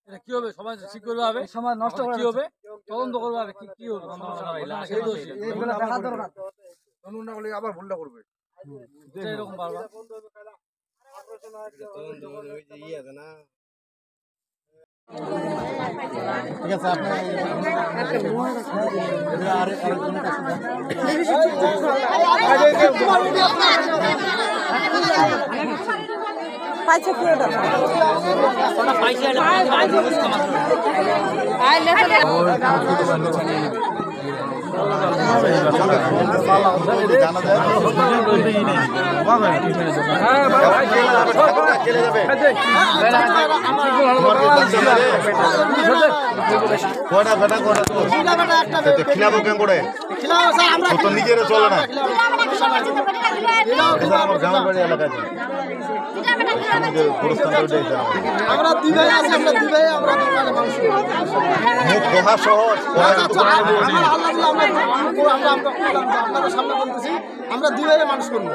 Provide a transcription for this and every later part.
এটা কি হবে? সমাজ ঠিক করবে হবে, সমাজ নষ্ট কি হবে, তদন্ত করবে হবে, কি হবে আবার ভুলটা করবে এরকম বারবার। ঠিক আছে আপনি পাইছে কি ওটা নিজের চলে না আমার গ্রামের বাড়ি এলাকায় আমরা দিবাই আছি আমরা দিবাই আমরা মুখ কথা সহজ আমরা দিবাই মানুষ করবো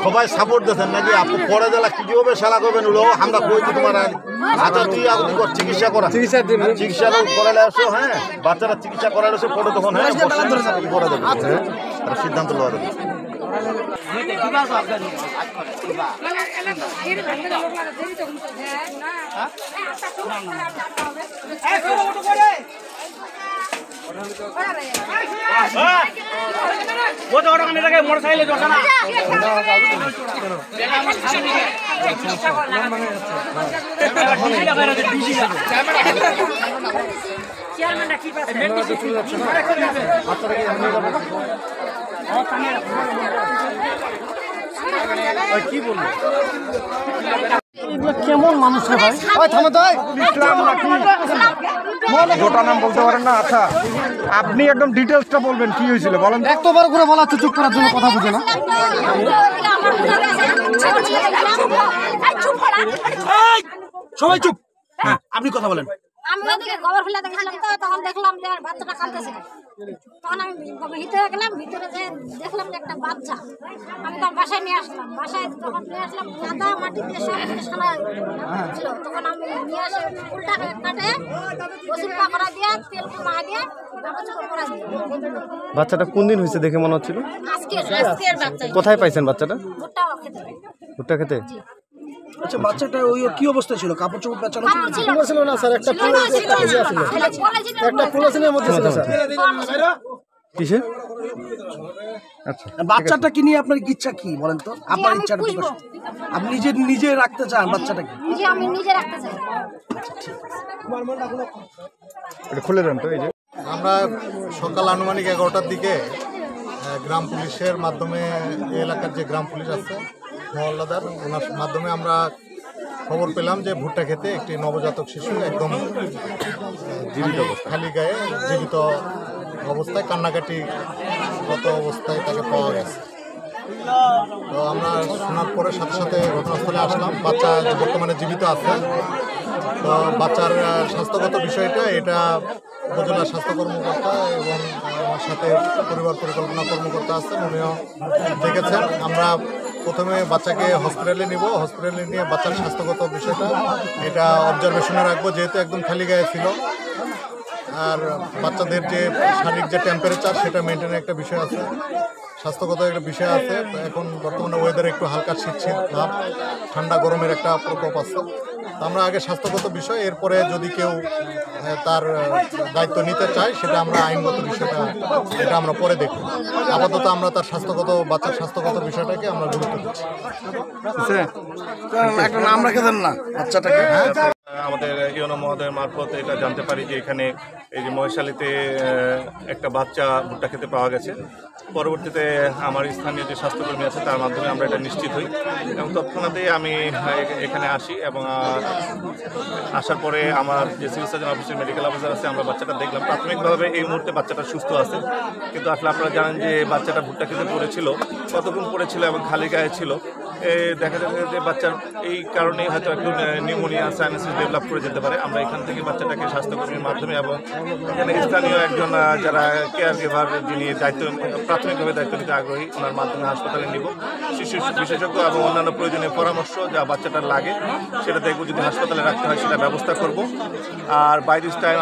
সবাই সাপোর্ট দিচ্ছেন নাকি আপনি পরে জেলা কি হবে সেলা করবেন আমরা কইছি তোমার হাতে তুই চিকিৎসা করা চিকিৎসা করালে আসো হ্যাঁ বাচ্চারা চিকিৎসা করালে আসো পরে তখন হ্যাঁ করে দেবে সিদ্ধান্ত লওয়া দেবে কি বলবো কেমন মানুষ রে ভাই থামো তো গোটা নাম বলতে পারেন না আচ্ছা আপনি একদম ডিটেলসটা বলবেন কি হয়েছিল বলেন একবার করে বলা হচ্ছে চুপ করার জন্য কথা বুঝে না সবাই চুপ হ্যাঁ আপনি কথা বলেন আমি ওদিকে গোবর ফেলে দেখলাম তো তখন দেখলাম যে বাচ্চাটা কাঁদতেছে তখন আমি ভিতরে গেলাম ভিতরে যে দেখলাম যে একটা বাচ্চা আমি তো বাসায় নিয়ে আসলাম বাসায় তখন নিয়ে আসলাম কাদা মাটিতে সব সারা ছিল তখন আমি নিয়ে আসে ফুলটা কাটে গোসল করা দিয়ে তেল মা দিয়ে বাচ্চাটা কোন দিন হয়েছে দেখে মনে হচ্ছিল আজকের বাচ্চা কোথায় পাইছেন বাচ্চাটা ভুট্টা খেতে আচ্ছা বাচ্চাটা ওই কি অবস্থা ছিল কাপড় চোপড় পেঁচানো ছিল না স্যার একটা পলিথিনের মধ্যে ছিল স্যার কিসে আচ্ছা বাচ্চাটা কি নিয়ে আপনার ইচ্ছা কি বলেন তো আপনার ইচ্ছাটা প্রকাশ আপনি নিজে রাখতে চান বাচ্চাটাকে জি আমি নিজে রাখতে চাই এটা খুলে দেন তো এই যে আমরা সকাল আনুমানিক 11টার দিকে গ্রাম পুলিশের মাধ্যমে এই এলাকার যে গ্রাম পুলিশ আছে মহল্লাদার ওনার মাধ্যমে আমরা খবর পেলাম যে ভুট্টা খেতে একটি নবজাতক শিশু একদম জীবিত খালি গায়ে জীবিত অবস্থায় কান্নাকাটি গত অবস্থায় তাকে পাওয়া গেছে তো আমরা শোনার পরে সাথে সাথে ঘটনাস্থলে আসলাম বাচ্চা বর্তমানে জীবিত আছে তো বাচ্চার স্বাস্থ্যগত বিষয়টা এটা উপজেলা স্বাস্থ্য কর্মকর্তা এবং আমার সাথে পরিবার পরিকল্পনা কর্মকর্তা আছে উনিও দেখেছেন আমরা প্রথমে বাচ্চাকে হসপিটালে নিব হসপিটালে নিয়ে বাচ্চার স্বাস্থ্যগত বিষয়টা এটা অবজারভেশনে রাখবো যেহেতু একদম খালি গায়ে ছিল আর বাচ্চাদের যে শারীরিক যে টেম্পারেচার সেটা মেনটেনের একটা বিষয় আছে স্বাস্থ্যগত একটা বিষয় আছে এখন বর্তমানে ওয়েদারে একটু হালকা শীত ভাব ঠান্ডা গরমের একটা প্রকোপ আছে আমরা আগে স্বাস্থ্যগত বিষয় এরপরে যদি কেউ তার দায়িত্ব নিতে চায় সেটা আমরা আইনগত বিষয়টা এটা আমরা পরে দেখব আপাতত আমরা তার বাচ্চার স্বাস্থ্যগত বিষয়টাকে আমরা গুরুত্ব দিচ্ছি একটা নাম রেখে দেন না বাচ্চাটাকে আমাদের ইউনো মহোদয়ের মারফত এটা জানতে পারি যে এখানে এই যে মহেশালীতে একটা বাচ্চা ভুট্টা খেতে পাওয়া গেছে পরবর্তীতে আমার স্থানীয় যে স্বাস্থ্যকর্মী আছে তার মাধ্যমে আমরা এটা নিশ্চিত হই এবং তৎক্ষণাৎই আমি এখানে আসি এবং আসার পরে আমার যে সিভিল সার্জন অফিসের মেডিকেল অফিসার আছে আমরা বাচ্চাটা দেখলাম প্রাথমিকভাবে এই মুহূর্তে বাচ্চাটা সুস্থ আছে কিন্তু আসলে আপনারা জানেন যে বাচ্চাটা ভুট্টা খেতে পড়েছিল কতক্ষণ পড়েছিল এবং খালি গায়ে ছিল দেখা যাবে যে বাচ্চার এই কারণেই হয়তো একটু নিউমোনিয়া সাইনাসিস ডেভেলপ করে যেতে পারে। আমরা এখান থেকে বাচ্চাটাকে স্বাস্থ্যকর্মীর মাধ্যমে এবং এখানে স্থানীয় একজন যারা কেয়ার গিভার যিনি প্রাথমিকভাবে দায়িত্ব নিতে আগ্রহী ওনার মাধ্যমে হাসপাতালে নিব। শিশু বিশেষজ্ঞ এবং অন্যান্য প্রয়োজনীয় পরামর্শ যা বাচ্চাটার লাগে সেটা দেখব, যদি হাসপাতালে রাখতে হয় সেটা ব্যবস্থা করব। আর বাই দিস টাইম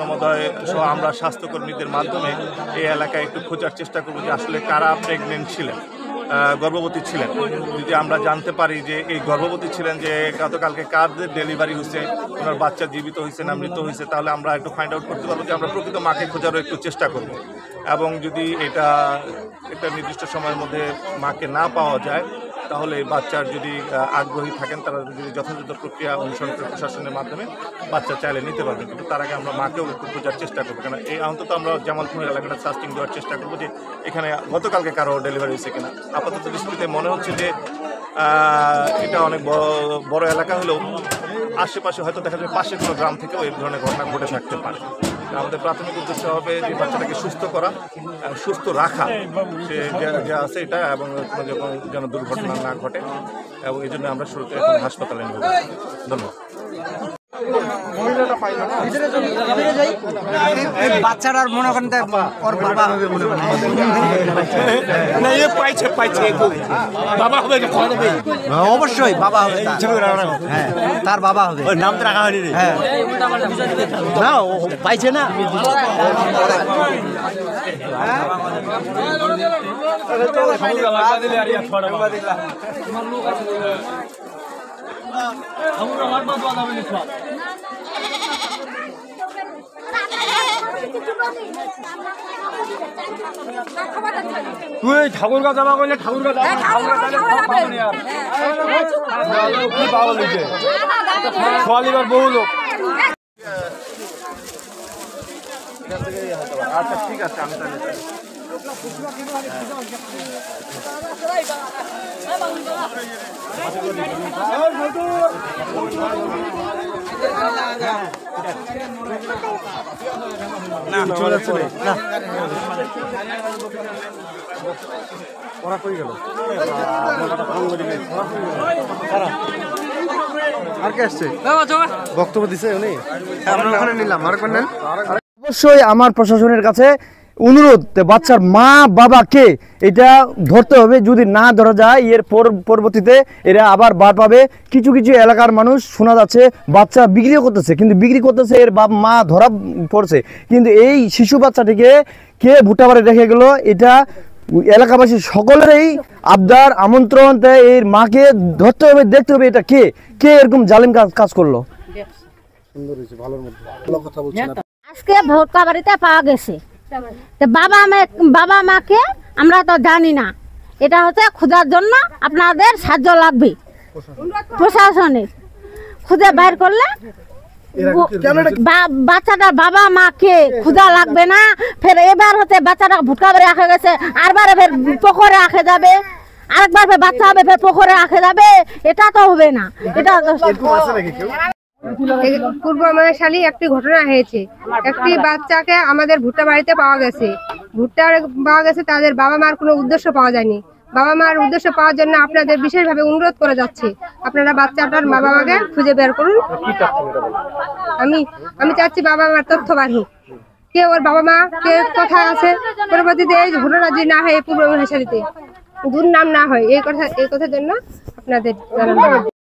মহোদয় সহ আমরা স্বাস্থ্যকর্মীদের মাধ্যমে এই এলাকায় একটু খোঁজার চেষ্টা করব যে আসলে কারা প্রেগনেন্ট ছিলেন, গর্ভবতী ছিলেন। যদি আমরা জানতে পারি যে এই গর্ভবতী ছিলেন, যে গতকালকে কাদের ডেলিভারি হয়েছে, ওনার বাচ্চা জীবিত হয়েছে না মৃত হয়েছে, তাহলে আমরা একটু ফাইন্ড আউট করতে পারবো যে আমরা প্রকৃত মাকে খোঁজারও একটু চেষ্টা করব। এবং যদি এটা একটা নির্দিষ্ট সময়ের মধ্যে মাকে না পাওয়া যায়, তাহলে বাচ্চার যদি আগ্রহী থাকেন তারা যদি যথাযথ প্রক্রিয়া অনুসরণ করে প্রশাসনের মাধ্যমে বাচ্চা চাইলে নিতে পারবেন। কিন্তু তার আগে আমরা মাকেও একটু খোঁজার চেষ্টা করবো, কারণ এই অন্তত আমরা জামালপুর এলাকাটা সার্চিং দেওয়ার চেষ্টা করবো যে এখানে গতকালকে কারো ডেলিভারি হয়েছে কিনা। আপাতত দৃষ্টিতে মনে হচ্ছে যে এটা অনেক বড় এলাকা হলেও আশেপাশে হয়তো দেখা যাবে পাশের কোনো গ্রাম থেকেও এই ধরনের ঘটনা ঘটে থাকতে পারে। আমাদের প্রাথমিক উদ্দেশ্য হবে যে বাচ্চাটাকে সুস্থ করা, সুস্থ রাখা, সে যা আছে এটা, এবং যেন দুর্ঘটনা না ঘটে, এবং এই জন্য আমরা শুরুতে এখন হাসপাতালে নেব। ধন্যবাদ। বাচ্চাটার মনে করেন ওর বাবা হবে মনে করেন অবশ্যই বাবা হবে, হ্যাঁ তার বাবা হবে। নাম তো রাখা হয়নি, হ্যাঁ না ও পাইছে না। তুই ঠাকুর গাছ যাবা করলে ঠাকুর গাছ কি পাগল হয়েছে সোয়ালিবার বহু লোক। আচ্ছা ঠিক আছে, আমি তাহলে ওরা কই গেল? আর কে আসছে? বক্তব্য দিছে উনি, আমরা ওখানে নিলাম। আর কোন অবশ্যই আমার প্রশাসনের কাছে অনুরোধ, বাচ্চার মা বাবা কে এটা ধরতে হবে। যদি না ধরা যায় এর পরবর্তীতে এরা আবার বার পাবে। কিছু কিছু এলাকার মানুষ শোনা যাচ্ছে বাচ্চা বিক্রিও করতেছে, কিন্তু বিক্রি করতেছে এর বাপ মা ধরা পড়ছে, কিন্তু এই শিশু বাচ্চাটিকে কে ভুট্টাবাড়ি রেখে গেল, এটা এলাকাবাসী সকলেরই আবদার, আমন্ত্রণ। তাই এর মাকে ধরতে হবে, দেখতে হবে এটা কে কে এরকম জালিম কাজ করলো। আজকে ভোটকা বাড়িতে পাওয়া গেছে, বাবা মাকে আমরা তো জানি না। এটা হচ্ছে খোঁজার জন্য আপনাদের সাহায্য লাগবে, প্রশাসনের খুঁজে বাইর করলে বাচ্চাটার বাবা মাকে খুঁজা লাগবে না। ফের এবার হচ্ছে বাচ্চাটা ভুটকা বাড়ি রাখা গেছে, আরবার ফের পুকুরে রাখা যাবে, আরেকবার ফের বাচ্চা হবে ফের পুকুরে রাখা যাবে, এটা তো হবে না। এটা পূর্ব মহেশখালী একটি ঘটনা হয়েছে, একটি বাচ্চাকে আমাদের ভুট্টা বাড়িতে পাওয়া গেছে। তাদের বাবা মার কোনো উদ্দেশ্য পাওয়া যায়নি। বাবা মার উদ্দেশ্য পাওয়ার জন্য আপনাদের বিশেষভাবে অনুরোধ করে যাচ্ছে, আপনারা বাচ্চাটার বাবা মাকে খুঁজে বের করুন। আমি চাচ্ছি বাবা মার তথ্য বার হোক, কে ওর বাবা মা, কে কোথায় আছে। পরবর্তীতে এই ঘটনা যদি না হয় পূর্ব মহেশখালীতে দুর্নাম না হয়, এই কথার জন্য আপনাদের জানানো।